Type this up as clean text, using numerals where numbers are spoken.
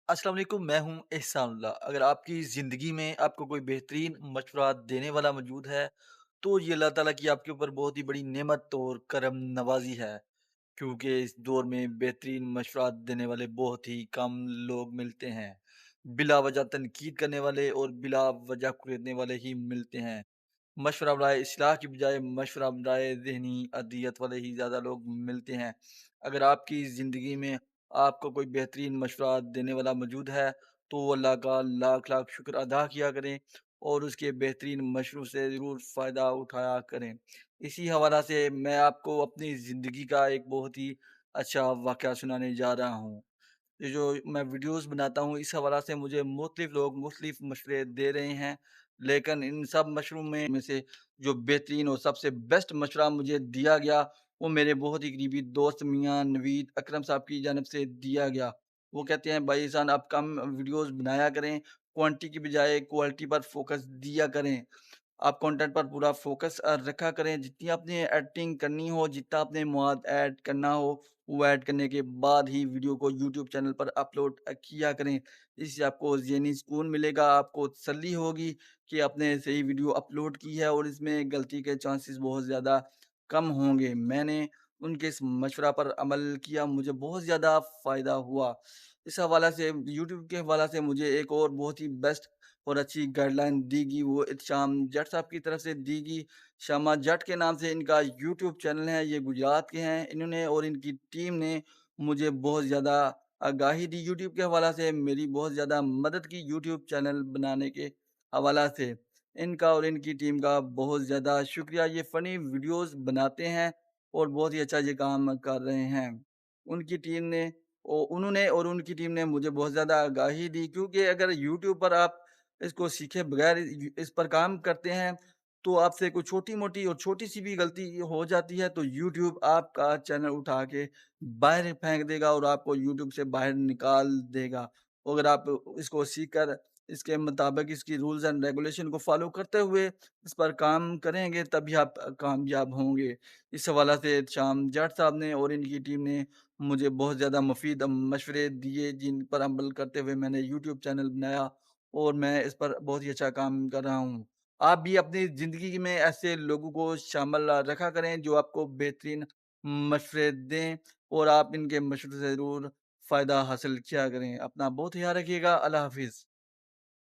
अस्सलाम वालेकुम, मैं हूँ एहसानुल्लाह। अगर आपकी ज़िंदगी में आपको कोई बेहतरीन मशवरा देने वाला मौजूद है, तो ये अल्लाह ताला की आपके ऊपर बहुत ही बड़ी नेमत और करम नवाज़ी है। क्योंकि इस दौर में बेहतरीन मशवरा देने वाले बहुत ही कम लोग मिलते हैं। बिला वजह तनकीद करने वाले और बिला वजह कुरेदने वाले ही मिलते हैं। मशवरा बराए इस्लाह की बजाय मशवरा बराए ज़हनी अज़ियत वाले ही ज़्यादा लोग मिलते हैं। अगर आपकी ज़िंदगी में आपको कोई बेहतरीन मशवरा देने वाला मौजूद है, तो अल्लाह का लाख-लाख शुक्र अदा किया करें और उसके बेहतरीन मशवरों से ज़रूर फ़ायदा उठाया करें। इसी हवाला से मैं आपको अपनी ज़िंदगी का एक बहुत ही अच्छा वाक़या सुनाने जा रहा हूँ। ये जो मैं वीडियोज़ बनाता हूँ, इस हवाला से मुझे मुख्तलिफ़ लोग मुख्तलिफ़ मशवरे दे रहे हैं, लेकिन इन सब मशवरों में से जो बेहतरीन और सबसे बेस्ट मशवरा मुझे दिया गया, वो मेरे बहुत ही करीबी दोस्त मियाँ नवीद अकरम साहब की जानिब से दिया गया। वो कहते हैं, "भाईजान आप कम वीडियोज़ बनाया करें, क्वांटिटी की बजाय क्वालिटी पर फ़ोकस दिया करें। आप कंटेंट पर पूरा फ़ोकस रखा करें, जितनी आपने एडिटिंग करनी हो, जितना आपने मवाद ऐड करना हो, वो ऐड करने के बाद ही वीडियो को यूट्यूब चैनल पर अपलोड किया करें। इससे आपको ज़हनी सुकून मिलेगा, आपको तसल्ली होगी कि आपने सही वीडियो अपलोड की है और इसमें गलती के चांसेस बहुत ज़्यादा कम होंगे। मैंने उनके इस मशवरा पर अमल किया, मुझे बहुत ज़्यादा फ़ायदा हुआ। इस हवाला से यूट्यूब के हवाला से मुझे एक और बहुत ही बेस्ट और अच्छी गाइडलाइन दी गई, वो इत्शाम जट साहब की तरफ से दी गई। शामा जट के नाम से इनका यूट्यूब चैनल है, ये गुजरात के हैं। इन्होंने और इनकी टीम ने मुझे बहुत ज़्यादा आगाही दी यूट्यूब के हवाला से, मेरी बहुत ज़्यादा मदद की यूट्यूब चैनल बनाने के हवाला से। इनका और इनकी टीम का बहुत ज़्यादा शुक्रिया। ये फ़नी वीडियोज़ बनाते हैं और बहुत ही अच्छा ये काम कर रहे हैं। उनकी टीम ने उन्होंने और उनकी टीम ने मुझे बहुत ज़्यादा आगाही दी, क्योंकि अगर यूट्यूब पर आप इसको सीखे बगैर इस पर काम करते हैं, तो आपसे कोई छोटी-मोटी और छोटी-सी भी गलती हो जाती है, तो यूट्यूब आपका चैनल उठा के बाहर फेंक देगा और आपको यूट्यूब से बाहर निकाल देगा। अगर आप इसको सीख कर इसके मुताबिक इसकी रूल्स एंड रेगुलेशन को फ़ॉलो करते हुए इस पर काम करेंगे, तभी आप कामयाब होंगे। इस हवाला से शाम जाट साहब ने और इनकी टीम ने मुझे बहुत ज़्यादा मुफ़ीद मशवरे दिए, जिन पर अमल करते हुए मैंने यूट्यूब चैनल बनाया और मैं इस पर बहुत ही अच्छा काम कर रहा हूँ। आप भी अपनी ज़िंदगी में ऐसे लोगों को शामिल रखा करें, जो आपको बेहतरीन मशवरे दें और आप इनके मशवरे से ज़रूर फ़ायदा हासिल किया करें। अपना बहुत ख़याल रखिएगा। अल्लाह हाफ़िज़।